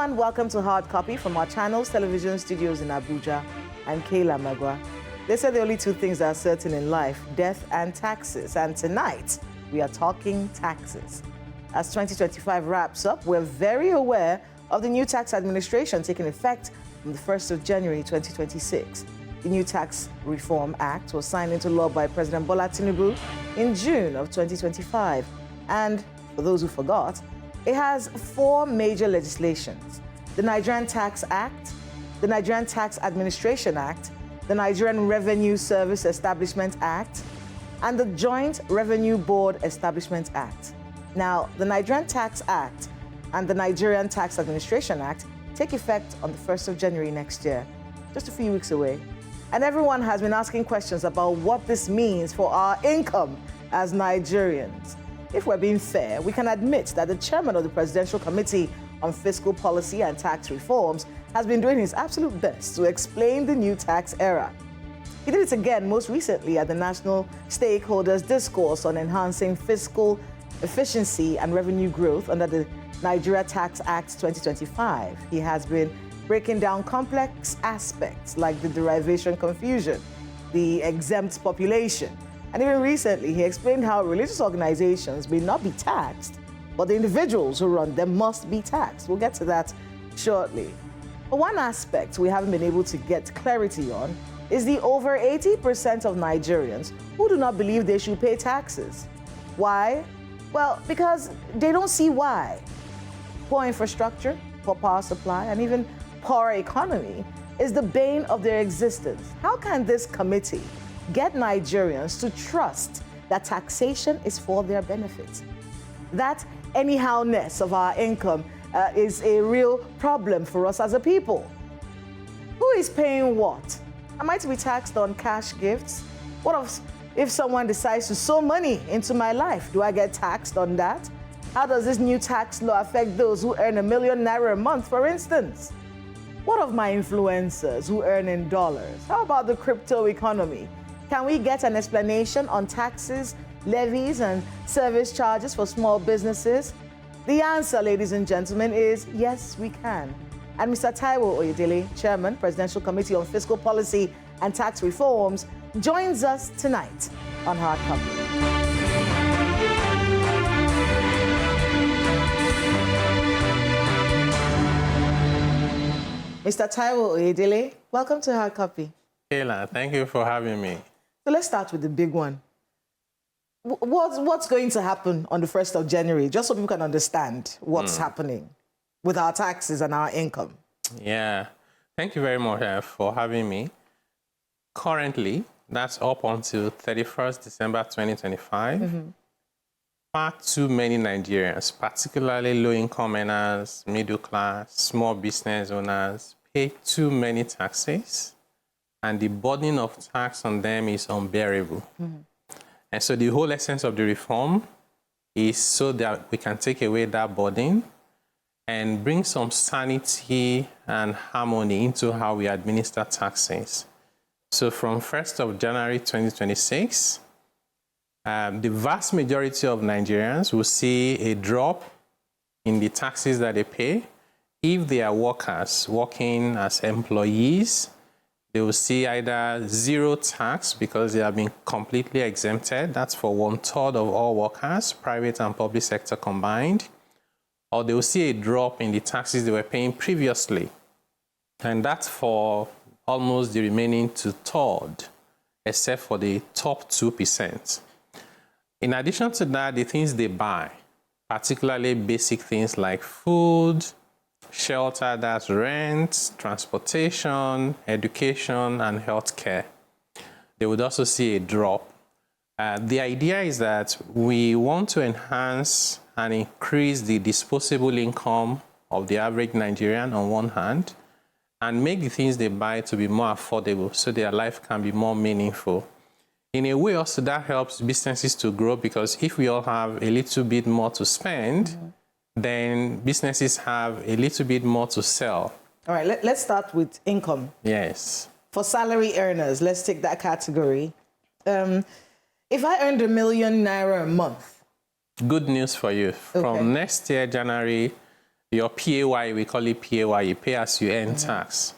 everyone, welcome to Hard Copy from our channel's television studios in Abuja. I'm Kayla Magwa. They said the only two things that are certain in life, death and taxes. And tonight, we are talking taxes. As 2025 wraps up, we're very aware of the new tax administration taking effect from the 1st of January 2026. The new Tax Reform Act was signed into law by President Bola Tinubu in June of 2025. And for those who forgot, it has four major legislations: the Nigerian Tax Act, the Nigerian Tax Administration Act, the Nigerian Revenue Service Establishment Act, and the Joint Revenue Board Establishment Act. Now, the Nigerian Tax Act and the Nigerian Tax Administration Act take effect on the 1st of January next year, just a few weeks away. And everyone has been asking questions about what this means for our income as Nigerians. If we're being fair, we can admit that the chairman of the Presidential Committee on Fiscal Policy and Tax Reforms has been doing his absolute best to explain the new tax era. He did it again most recently at the National Stakeholders Discourse on Enhancing Fiscal Efficiency and Revenue Growth under the Nigeria Tax Act 2025. He has been breaking down complex aspects like the derivation confusion, the exempt population, and even recently, he explained how religious organizations may not be taxed, but the individuals who run them must be taxed. We'll get to that shortly. But one aspect we haven't been able to get clarity on is the over 80% of Nigerians who do not believe they should pay taxes. Why? Well, because they don't see why. Poor infrastructure, poor power supply, and even poor economy is the bane of their existence. How can this committee get Nigerians to trust that taxation is for their benefit? That anyhowness of our income is a real problem for us as a people. Who is paying what? Am I to be taxed on cash gifts? What if someone decides to sow money into my life? Do I get taxed on that? How does this new tax law affect those who earn ₦1 million a month, for instance? What of my influencers who earn in dollars? How about the crypto economy? Can we get an explanation on taxes, levies, and service charges for small businesses? The answer, ladies and gentlemen, is yes, we can. And Mr. Taiwo Oyedele, Chairman, Presidential Committee on Fiscal Policy and Tax Reforms, joins us tonight on Hard Copy. Mr. Taiwo Oyedele, welcome to Hard Copy. Kayla, thank you for having me. So let's start with the big one. What's going to happen on the 1st of January, just so people can understand what's happening with our taxes and our income? Yeah, thank you very much for having me. Currently, that's up until 31st December 2025. Far too many Nigerians, particularly low-income earners, middle class, small business owners, pay too many taxes, and the burden of tax on them is unbearable. And so the whole essence of the reform is so that we can take away that burden and bring some sanity and harmony into how we administer taxes. So from 1st of January 2026, the vast majority of Nigerians will see a drop in the taxes that they pay. If they are workers working as employees, they will see either zero tax because they have been completely exempted. That's for 1/3 of all workers, private and public sector combined. Or they will see a drop in the taxes they were paying previously. And that's for almost the remaining 2/3, except for the top 2%. In addition to that, the things they buy, particularly basic things like food, shelter, that's rent, transportation, education, and healthcare, they would also see a drop. The idea is that we want to enhance and increase the disposable income of the average Nigerian on one hand, and make the things they buy to be more affordable so their life can be more meaningful. In a way, also, that helps businesses to grow, because if we all have a little bit more to spend, then businesses have a little bit more to sell. All right, let's start with income. Yes. For salary earners, let's take that category. If I earned ₦1 million a month. Good news for you. From next year, January, your PAY, we call it PAY, you pay as you earn tax.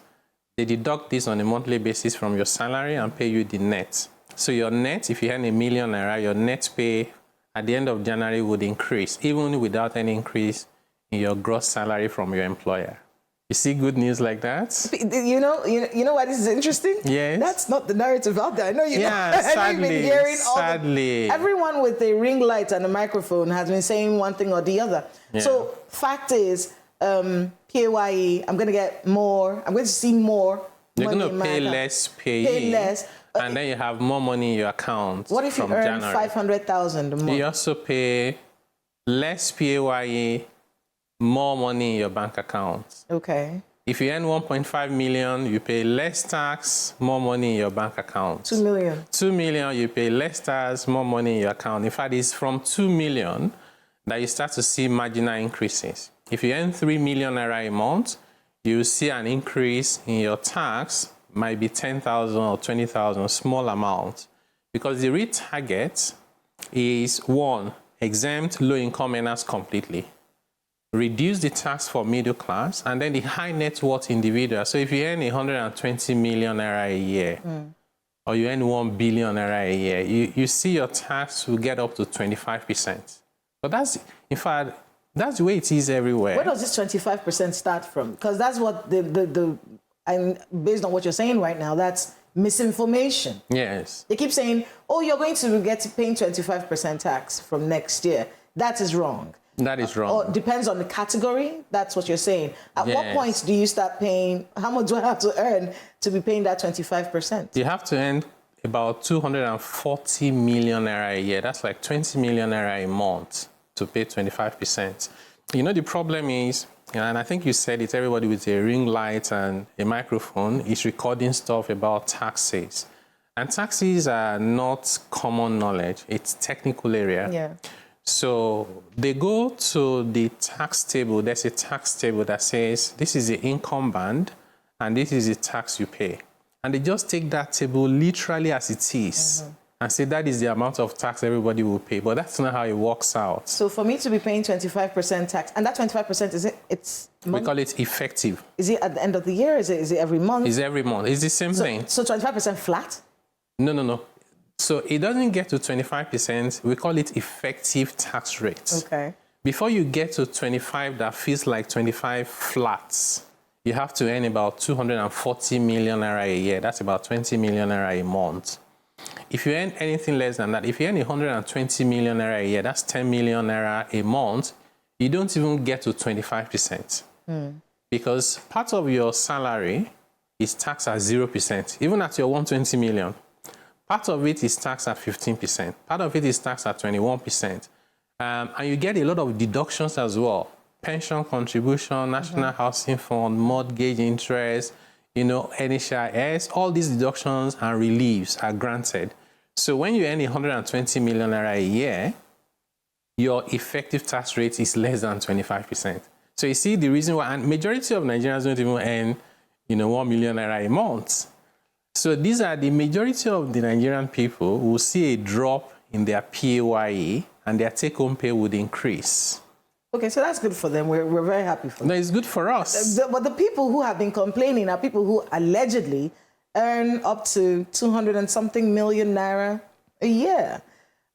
They deduct this on a monthly basis from your salary and pay you the net. So your net, if you earn #1 million, your net pay at the end of January would increase, even without any increase in your gross salary from your employer. You see good news like that? You know why this is interesting? Yes. That's not the narrative out there. I know you know. Sadly, been hearing sadly. everyone with a ring light and a microphone has been saying one thing or the other. Yeah. So fact is, PAYE, I'm going to get more. I'm going to see more. You're money going in to my pay account. less Pay less. and then you have more money in your account. What if you earn January. 500,000 a month? You also pay less PAYE, more money in your bank account. Okay. If you earn 1.5 million, you pay less tax, more money in your bank account. 2 million. 2 million, you pay less tax, more money in your account. In fact, it's from 2 million that you start to see marginal increases. If you earn 3 million naira a month, you see an increase in your tax, might be 10,000 or 20,000, small amount. Because the real target is, 1, exempt low-income earners completely. Reduce the tax for middle class, and then the high net worth individual. So if you earn 120 million naira a year, or you earn 1 billion naira a year, you see your tax will get up to 25%. But that's, in fact, that's the way it is everywhere. Where does this 25% start from? Because that's what and based on what you're saying right now, that's misinformation. Yes. They keep saying, oh, you're going to get paying 25% tax from next year. That is wrong. That is wrong. Or depends on the category. That's what you're saying. At what point do you start paying? How much do I have to earn to be paying that 25%? You have to earn about 240 million naira a year. That's like 20 million naira a month to pay 25%. You know, the problem is, and I think you said it, everybody with a ring light and a microphone is recording stuff about taxes. And taxes are not common knowledge. It's technical area. Yeah. So they go to the tax table. There's a tax table that says, this is the income band, and this is the tax you pay. And they just take that table literally as it is and say that is the amount of tax everybody will pay. But that's not how it works out. So for me to be paying 25% tax, and that 25%, is it? It's month? We call it effective. Is it at the end of the year? Is it every month? It's every month. It's the same thing. So 25% flat? No. So it doesn't get to 25%. We call it effective tax rates. Okay. Before you get to 25 that feels like 25 flats, you have to earn about 240 million naira a year. That's about 20 million naira a month. If you earn anything less than that, if you earn 120 million naira a year, that's 10 million naira a month, you don't even get to 25%. Because part of your salary is taxed at 0%, even at your 120 million. Part of it is taxed at 15%. Part of it is taxed at 21%. And you get a lot of deductions as well. Pension contribution, National Housing Fund, mortgage interest, NHIS, all these deductions and reliefs are granted. So when you earn 120 million naira a year, your effective tax rate is less than 25%. So you see the reason why, and majority of Nigerians don't even earn, 1 million naira a month. So these are the majority of the Nigerian people who see a drop in their PAYE and their take-home pay would increase. Okay, so that's good for them. We're very happy for them. No, it's good for us. But the people who have been complaining are people who allegedly earn up to 200 and something million naira a year.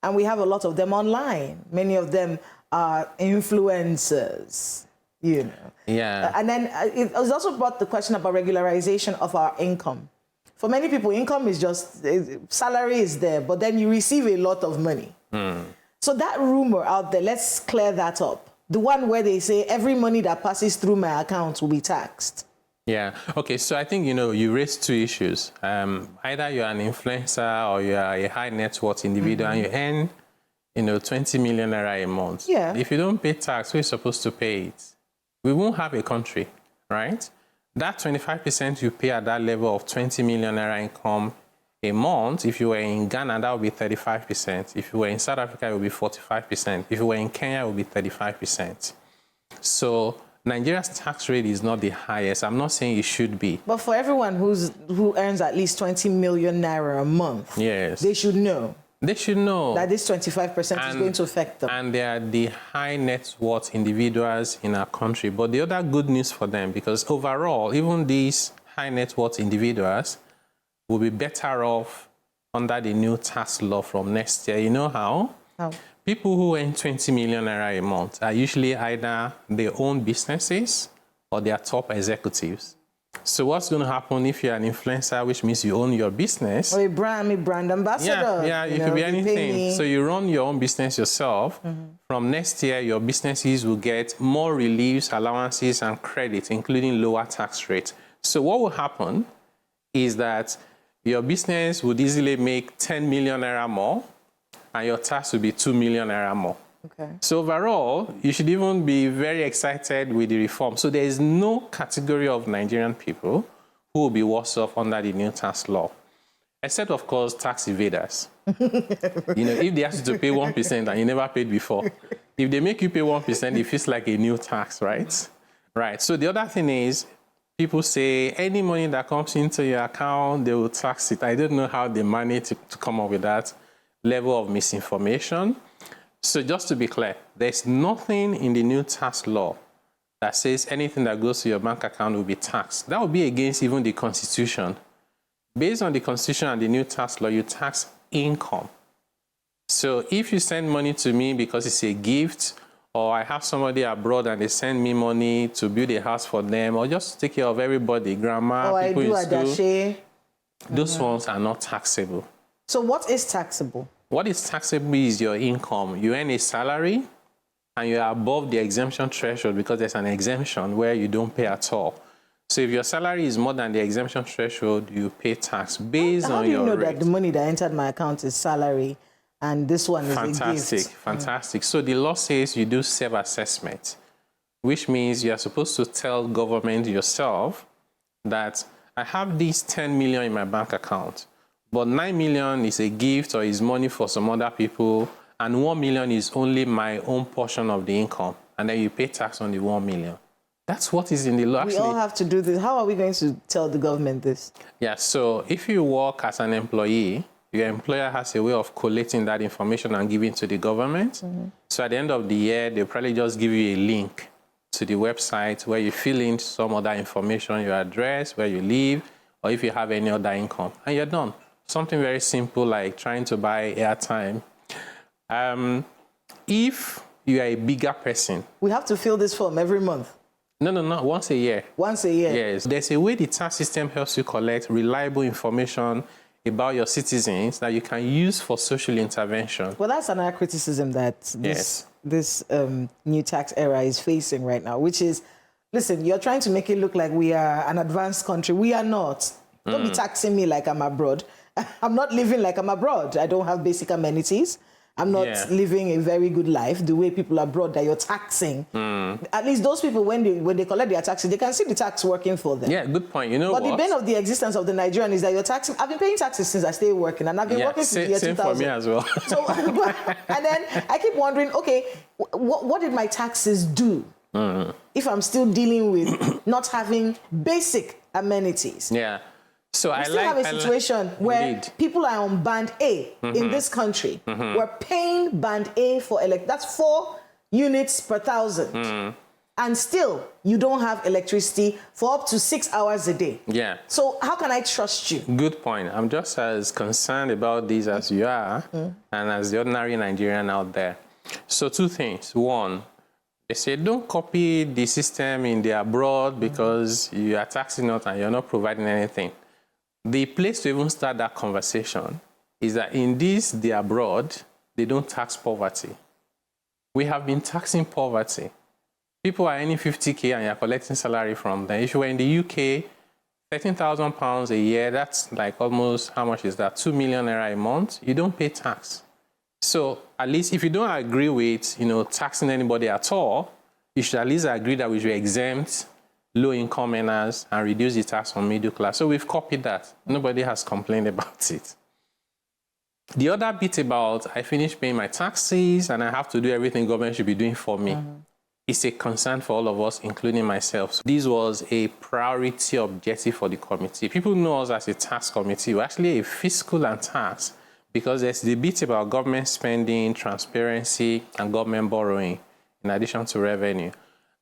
And we have a lot of them online. Many of them are influencers, Yeah. And then it was also brought the question about regularization of our income. For many people, income is just, salary is there, but then you receive a lot of money. So that rumor out there, let's clear that up. The one where they say every money that passes through my account will be taxed. Yeah. Okay. So I think, you raised two issues. Either you're an influencer or you are a high net worth individual and you earn, 20 million naira a month. Yeah. If you don't pay tax, who's supposed to pay it? We won't have a country, right? That 25% you pay at that level of 20 million naira income a month, if you were in Ghana, that would be 35%. If you were in South Africa, it would be 45%. If you were in Kenya, it would be 35%. So Nigeria's tax rate is not the highest. I'm not saying it should be. But for everyone who earns at least 20 million naira a month, yes, they should know. They should know that this 25% is going to affect them. And they are the high net worth individuals in our country. But the other good news for them, because overall, even these high net worth individuals will be better off under the new tax law from next year. You know how? How? People who earn 20 million naira a month are usually either they own businesses or they are top executives. So what's going to happen if you're an influencer, which means you own your business? Or a brand ambassador. Yeah, it could be anything. So you run your own business yourself. From next year, your businesses will get more reliefs, allowances, and credit, including lower tax rates. So what will happen is that your business would easily make 10 million naira more, and your tax will be 2 million naira more. Okay. So overall, you should even be very excited with the reform. So there is no category of Nigerian people who will be worse off under the new tax law, except, of course, tax evaders. If they ask you to pay 1% and you never paid before, if they make you pay 1%, it feels like a new tax, right? Right. So the other thing is, people say any money that comes into your account, they will tax it. I don't know how they manage to come up with that level of misinformation. So just to be clear, there's nothing in the new tax law that says anything that goes to your bank account will be taxed. That would be against even the Constitution. Based on the Constitution and the new tax law, you tax income. So if you send money to me because it's a gift, or I have somebody abroad and they send me money to build a house for them, or just to take care of everybody, grandma, people in school, those ones are not taxable. So what is taxable? What is taxable is your income. You earn a salary and you are above the exemption threshold because there's an exemption where you don't pay at all. So if your salary is more than the exemption threshold, you pay tax based on your rate. How do you know that the money that entered my account is salary and this one is a gift? Fantastic. So the law says you do self-assessment, which means you are supposed to tell government yourself that I have these 10 million in my bank account. But 9 million is a gift or is money for some other people, and 1 million is only my own portion of the income. And then you pay tax on the 1 million. That's what is in the law. We all have to do this. How are we going to tell the government this? Yeah, so if you work as an employee, your employer has a way of collating that information and giving to the government. So at the end of the year, they'll probably just give you a link to the website where you fill in some other information, your address, where you live, or if you have any other income, and you're done. Something very simple like trying to buy airtime. If you are a bigger person... We have to fill this form every month? No, once a year. Once a year? Yes. There's a way the tax system helps you collect reliable information about your citizens that you can use for social intervention. Well, that's another criticism that this new tax era is facing right now, which is, listen, you're trying to make it look like we are an advanced country. We are not. Don't be taxing me like I'm abroad. I'm not living like I'm abroad. I don't have basic amenities. I'm not living a very good life the way people abroad that you're taxing. At least those people, when they collect their taxes, they can see the tax working for them. Yeah, good point. You know but the bane of the existence of the Nigerian is that you're taxing. I've been paying taxes since I started working, and I've been working since the year 2000. Same for me as well. So, and then I keep wondering, okay, what did my taxes do if I'm still dealing with not having basic amenities? Yeah. So we still have a situation where people are on band A in this country. We're paying band A for that's 4 units per 1,000. And still, you don't have electricity for up to 6 hours a day. Yeah. So how can I trust you? Good point. I'm just as concerned about this as you are and as the ordinary Nigerian out there. So 2 things. One, they say don't copy the system in the abroad because you are taxing us and you're not providing anything. The place to even start that conversation is that in the abroad, they don't tax poverty. We have been taxing poverty. People are earning 50K and you're collecting salary from them. If you were in the UK, £13,000 a year, that's like almost, how much is that? 2 million naira a month. You don't pay tax. So at least if you don't agree with, taxing anybody at all, you should at least agree that we should exempt low-income earners and reduce the tax on middle class. So we've copied that. Nobody has complained about it. The other bit about I finished paying my taxes and I have to do everything government should be doing for me is a concern for all of us, including myself. So this was a priority objective for the committee. People know us as a tax committee. We're actually a fiscal and tax, because there's the bit about government spending, transparency, and government borrowing, in addition to revenue.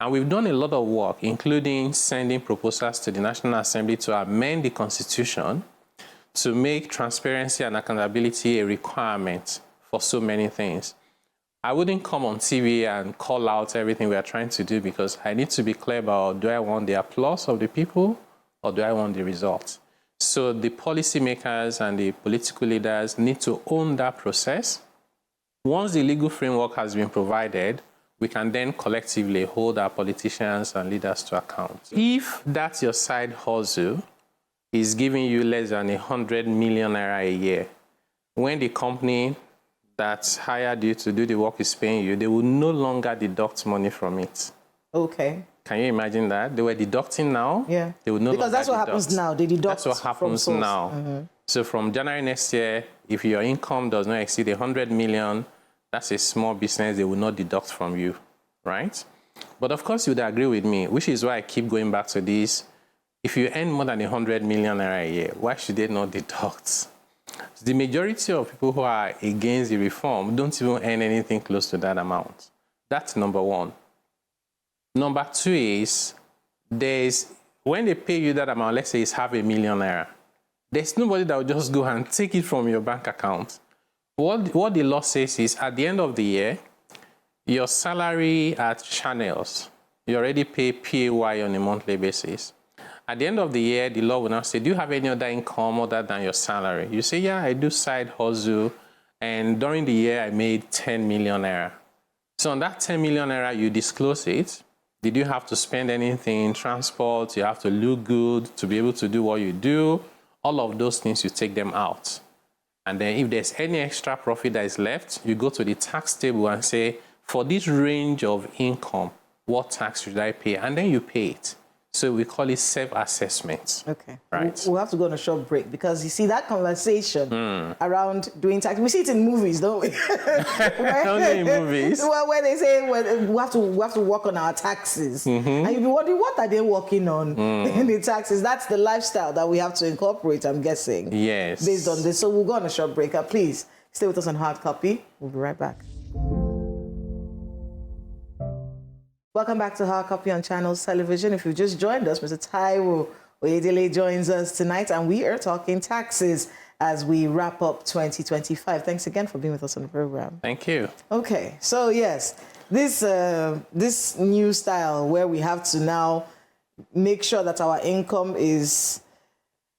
And we've done a lot of work, including sending proposals to the National Assembly to amend the Constitution to make transparency and accountability a requirement for so many things. I wouldn't come on TV and call out everything we are trying to do, because I need to be clear about, do I want the applause of the people or do I want the results? So the policymakers and the political leaders need to own that process. Once the legal framework has been provided, we can then collectively hold our politicians and leaders to account. If that's your side hustle is giving you less than 100 million naira a year, when the company that's hired you to do the work is paying you, they will no longer deduct money from it. Okay. Can you imagine that? They were deducting now. Yeah. They will no because longer that's what deduct. happens now. They deduct. That's what happens from source. now. So from January next year, if your income does not exceed 100 million, that's a small business. They will not deduct from you, right? But of course, you'd agree with me, which is why I keep going back to this. If you earn more than 100 million naira a year, why should they not deduct? The majority of people who are against the reform don't even earn anything close to that amount. That's number one. Number two is, when they pay you that amount, let's say it's 500,000 naira, there's nobody that will just go and take it from your bank account. What the law says is, at the end of the year, your salary at channels, you already pay PAY on a monthly basis. At the end of the year, the law will now say, do you have any other income other than your salary? You say, yeah, I do side hustle, and during the year, I made 10 million naira. So on that 10 million naira, you disclose it. Did you have to spend anything, transport? You have to look good to be able to do what you do. All of those things, you take them out. And then if there's any extra profit that is left, you go to the tax table and say, for this range of income, what tax should I pay? And then you pay it. So we call it self-assessment. Okay. Right. We'll have to go on a short break, because you see that conversation around doing tax. We see it in movies, don't we? Only in movies. Well, where they say we have to work on our taxes, and you'll be wondering, what are they working on in the taxes? That's the lifestyle that we have to incorporate, I'm guessing. Yes. Based on this, so we'll go on a short break. Please stay with us on Hard Copy. We'll be right back. Welcome back to Hard Copy on Channels Television. If you've just joined us, Mr. Taiwo Oyedele joins us tonight, and we are talking taxes as we wrap up 2025. Thanks again for being with us on the program. Thank you. Okay, so yes, this new style where we have to now make sure that our income is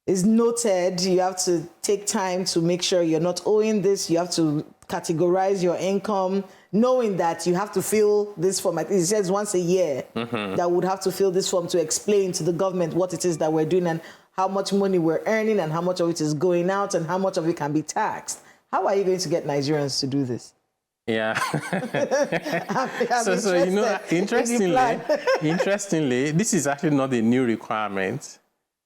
noted. You have to take time to make sure you're not owing this. You have to categorize your income, knowing that you have to fill this form. It says once a year that would have to fill this form to explain to the government what it is that we're doing and how much money we're earning and how much of it is going out and how much of it can be taxed. How are you going to get Nigerians to do this? Yeah. I'm so you know, interestingly, this is actually not a new requirement.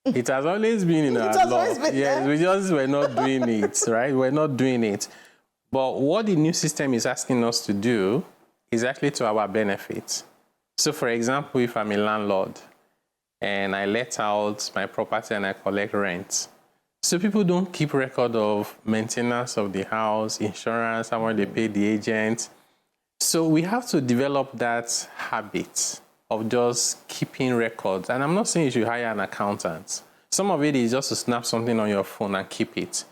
It has always been in our law. Yes, we just were not doing it, right? We're not doing it. But what the new system is asking us to do is actually to our benefit. So, for example, if I'm a landlord and I let out my property and I collect rent, so people don't keep record of maintenance of the house, insurance, how much they pay the agent. So we have to develop that habit of just keeping records. And I'm not saying you should hire an accountant. Some of it is just to snap something on your phone and keep it.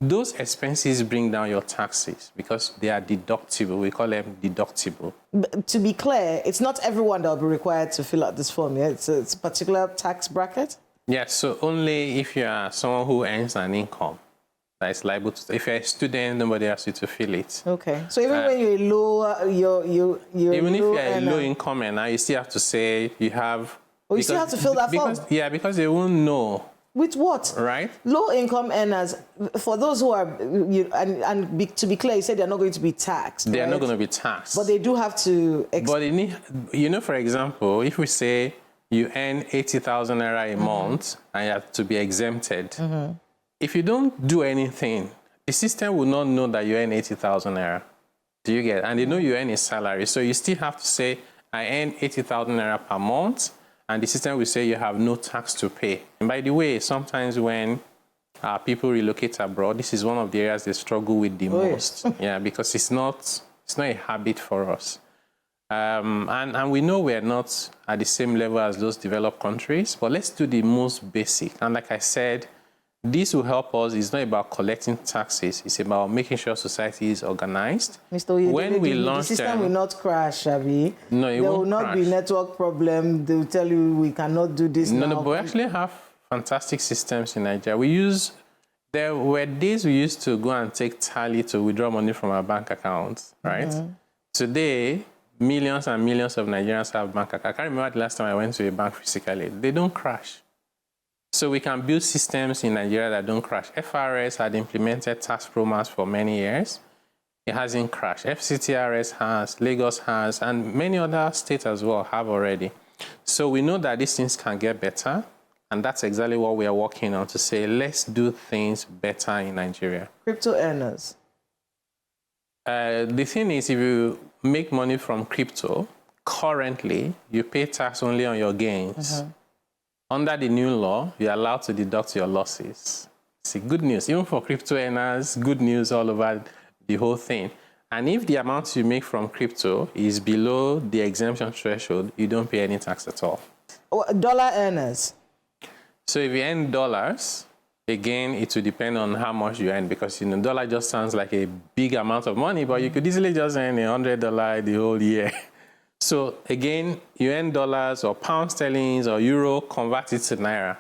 Those expenses bring down your taxes because they are deductible. We call them deductible. But to be clear, it's not everyone that will be required to fill out this form. Yeah? It's a particular tax bracket? Yes, so only if you are someone who earns an income that is liable to. If you're a student, nobody asks you to fill it. Okay. So even when you're low, you're even if you're a low income earner, you still have to say you have. Oh, you still have to fill that form? Yeah, because they won't know. With what? Right. Low income earners, for those who are, to be clear, you said they're not going to be taxed. They are right? not going to be taxed. But they do have to. But you know, for example, if we say you earn 80,000 naira a month and you have to be exempted, if you don't do anything, the system will not know that you earn 80,000 naira. Do you get? And they know you earn a salary, so you still have to say, I earn 80,000 naira per month. And the system will say you have no tax to pay. And by the way, sometimes when People relocate abroad. This is one of the areas they struggle with the most. Yeah, because it's not a habit for us. And we know we're not at the same level as those developed countries, but let's do the most basic. And like I said, this will help us. It's not about collecting taxes. It's about making sure society is organized. Mr. Oyedele, when we launched the system will not crash, Abi. No, it won't. There will not be network problem. They will tell you we cannot do this now. No, but we actually have fantastic systems in Nigeria. There were days we used to go and take tally to withdraw money from our bank accounts, right? Today, millions and millions of Nigerians have bank accounts. I can't remember the last time I went to a bank physically. They don't crash. So we can build systems in Nigeria that don't crash. FRS had implemented tax promas for many years. It hasn't crashed. FCTRS has, Lagos has, and many other states as well have already. So we know that these things can get better, and that's exactly what we are working on, to say, let's do things better in Nigeria. Crypto earners. The thing is, if you make money from crypto, currently, you pay tax only on your gains. Under the new law, you're allowed to deduct your losses. See, good news. Even for crypto earners, good news all over the whole thing. And if the amount you make from crypto is below the exemption threshold, you don't pay any tax at all. Dollar earners. So if you earn dollars, again, it will depend on how much you earn, because dollar just sounds like a big amount of money, but you could easily just earn $100 the whole year. So again, you earn dollars or pound sterling or euro, convert it to naira.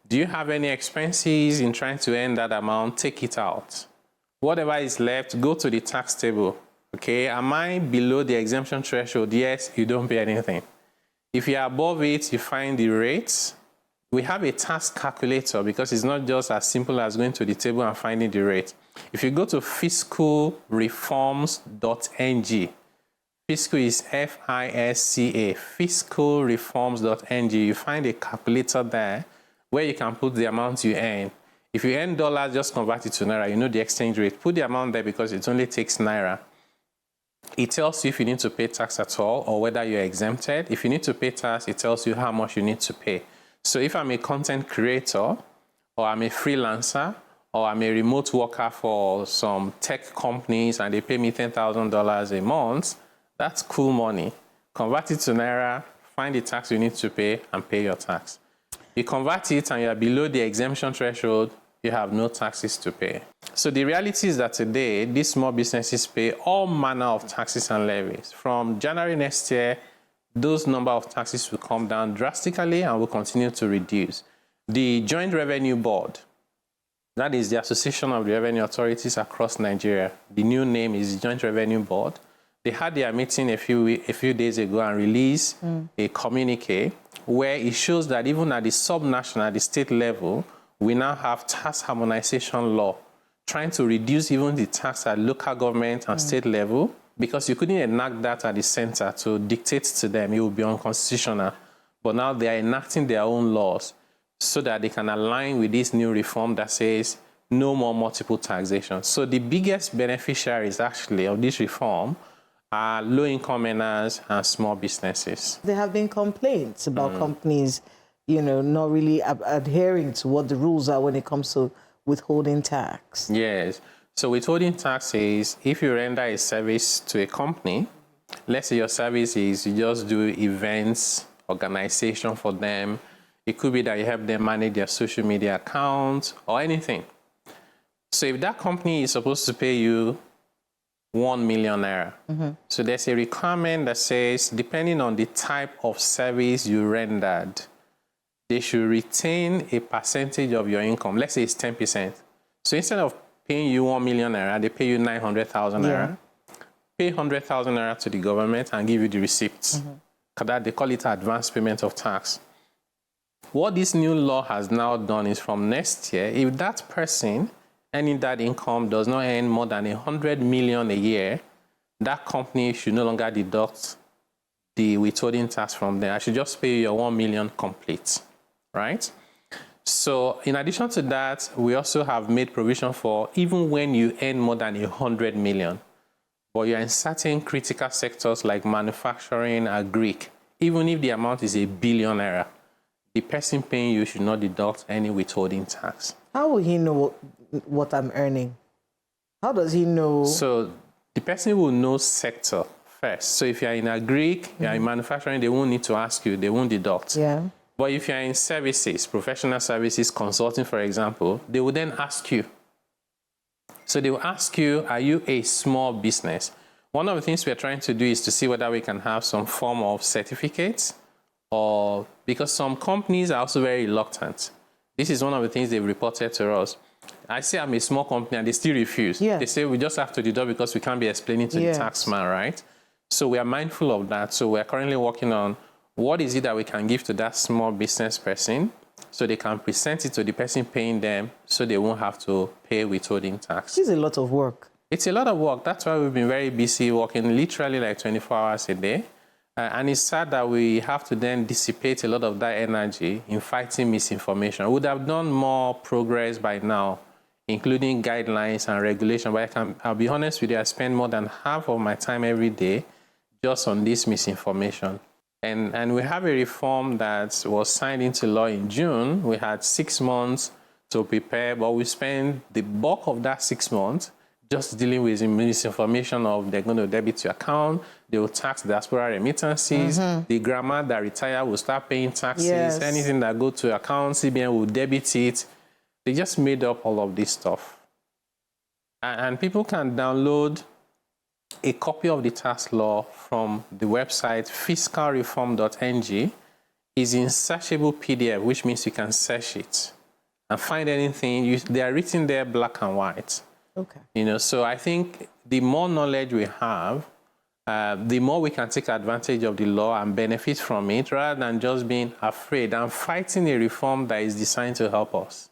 Do you have any expenses in trying to earn that amount? Take it out. Whatever is left, go to the tax table. Okay, am I below the exemption threshold? Yes, you don't pay anything. If you're above it, you find the rates. We have a tax calculator, because it's not just as simple as going to the table and finding the rate. If you go to fiscalreforms.ng, fiscal is F-I-S-C-A, fiscalreforms.ng, you find a calculator there where you can put the amount you earn. If you earn dollars, just convert it to naira. You know the exchange rate. Put the amount there because it only takes naira. It tells you if you need to pay tax at all or whether you're exempted. If you need to pay tax, it tells you how much you need to pay. So if I'm a content creator, or I'm a freelancer, or I'm a remote worker for some tech companies and they pay me $10,000 a month, that's cool money. Convert it to naira, find the tax you need to pay, and pay your tax. You convert it and you're below the exemption threshold, you have no taxes to pay. So the reality is that today, these small businesses pay all manner of taxes and levies. From January next year, those number of taxes will come down drastically and will continue to reduce. The Joint Revenue Board, that is the Association of the Revenue Authorities across Nigeria. The new name is Joint Revenue Board. They had their meeting a few days ago and released a communique where it shows that even at the subnational, at the state level, we now have tax harmonization law, trying to reduce even the tax at local government and state level, because you couldn't enact that at the center to dictate to them. It would be unconstitutional. But now they are enacting their own laws so that they can align with this new reform that says no more multiple taxation. So the biggest beneficiaries actually of this reform are low-income earners and small businesses. There have been complaints about companies, not really adhering to what the rules are when it comes to withholding tax. Yes. So withholding tax is if you render a service to a company, let's say your service is you just do events, organization for them. It could be that you help them manage their social media accounts or anything. So if that company is supposed to pay you 1 million naira. So there's a requirement that says, depending on the type of service you rendered, they should retain a percentage of your income. Let's say it's 10%. So instead of paying you 1 million naira, they pay you 900,000 naira. Pay 100,000 naira to the government and give you the receipts. Because they call it advance payment of tax. What this new law has now done is from next year, if that person earning that income does not earn more than 100 million a year, that company should no longer deduct the withholding tax from there. I should just pay your 1 million complete, right? So in addition to that, we also have made provision for even when you earn more than 100 million, but you're in certain critical sectors like manufacturing, agri, even if the amount is 1 billion naira, the person paying you should not deduct any withholding tax. How will he know what I'm earning? How does he know? So the person will know sector first. So if you're in agric, you're in manufacturing, they won't need to ask you, they won't deduct. Yeah. But if you're in services, professional services, consulting, for example, they will then ask you. So they will ask you, are you a small business? One of the things we're trying to do is to see whether we can have some form of certificates, or because some companies are also very reluctant. This is one of the things they've reported to us. I say I'm a small company and they still refuse. Yeah. They say we just have to deduct because we can't be explaining to the taxman, right? So we are mindful of that. So we are currently working on what is it that we can give to that small business person so they can present it to the person paying them so they won't have to pay withholding tax. This is a lot of work. It's a lot of work. That's why we've been very busy working literally like 24 hours a day. And it's sad that we have to then dissipate a lot of that energy in fighting misinformation. We would have done more progress by now, including guidelines and regulation. But I'll be honest with you, I spend more than half of my time every day just on this misinformation. And we have a reform that was signed into law in June. We had 6 months to prepare, but we spent the bulk of that 6 months just dealing with misinformation of they're going to debit your account, they will tax diaspora remittances, the grandma that retire will start paying taxes, anything that go to account, CBN will debit it. They just made up all of this stuff. And people can download a copy of the tax law from the website fiscalreform.ng. Is in searchable PDF, which means you can search it and find anything. They are written there black and white. Okay. You know, so I think the more knowledge we have, the more we can take advantage of the law and benefit from it, rather than just being afraid and fighting a reform that is designed to help us.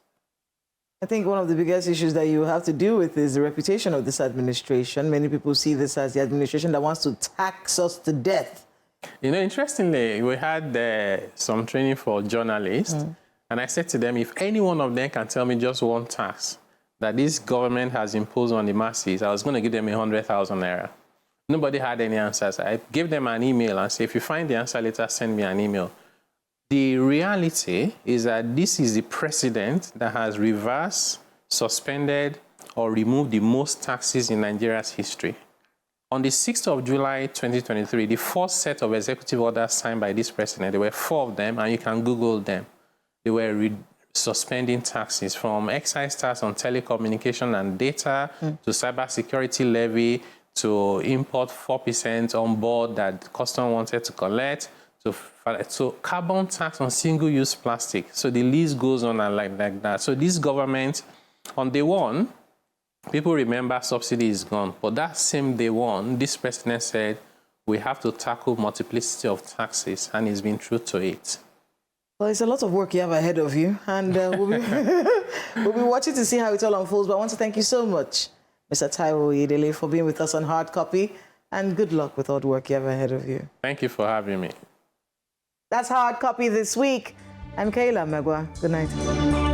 I think one of the biggest issues that you have to deal with is the reputation of this administration. Many people see this as the administration that wants to tax us to death. You know, interestingly, we had some training for journalists, and I said to them, if any one of them can tell me just one tax that this government has imposed on the masses, I was going to give them 100,000 naira. Nobody had any answers. I gave them an email and said, if you find the answer later, send me an email. The reality is that this is the precedent that has reversed, suspended, or removed the most taxes in Nigeria's history. On the 6th of July, 2023, the first set of executive orders signed by this president, there were 4 of them, and you can Google them. They were suspending taxes, from excise tax on telecommunication and data, to cybersecurity levy, to import 4% on board that custom wanted to collect, to carbon tax on single-use plastic. So the list goes on and like that. So this government, on day one, people remember subsidy is gone. But that same day one, this president said, we have to tackle multiplicity of taxes, and he's been true to it. Well, it's a lot of work you have ahead of you, and we'll be watching to see how it all unfolds. But I want to thank you so much, Mr. Taiwo Oyedele, for being with us on Hard Copy, and good luck with all the work you have ahead of you. Thank you for having me. That's Hard Copy this week. I'm Kayla Magwa. Good night.